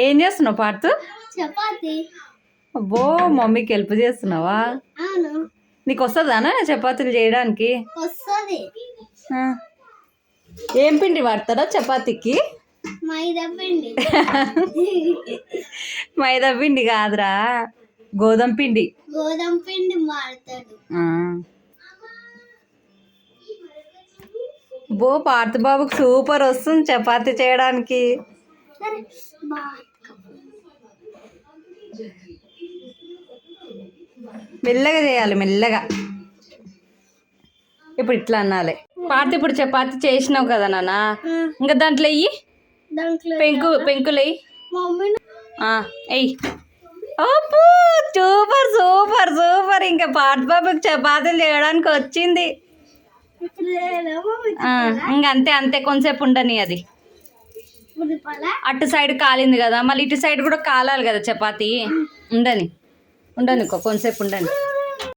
ఏం చేస్తున్నావు పాడుతూ? చపాతి. అబ్బో మమ్మీకి హెల్ప్ చేస్తున్నావా? అవును. నీకు వస్తుందానా చపాతీలు చేయడానికి? వస్తుంది. ఏం పిండి వాడతారా చపాతీకి? మైదా పిండి. మైదా పిండి కాదురా, గోధుమ పిండి. గోధుమ పిండి వాడతాడు. బో పార్థ బాబుకి సూపర్ వస్తుంది చపాతీ చేయడానికి. మెల్లగా చేయాలి, మెల్లగా. ఇప్పుడు ఇట్లా అనాలి. పార్థ ఇప్పుడు చపాతీ చేసినావు కదా నాన్న, ఇంకా దాంట్లో వెయ్యి, పెంకులు వెయ్యి. వెయ్యి. అబ్బో సూపర్ సూపర్ సూపర్. ఇంకా పార్థ బాబుకి చపాతీలు చేయడానికి వచ్చింది. ఇంకా అంతే అంతే, కొంచెంసేపు ఉండని. అది అటు సైడ్ కాలింది కదా, మళ్ళీ ఇటు సైడ్ కూడా కాలాలి కదా చపాతీ. ఉండని కొంచెంసేపు ఉండని.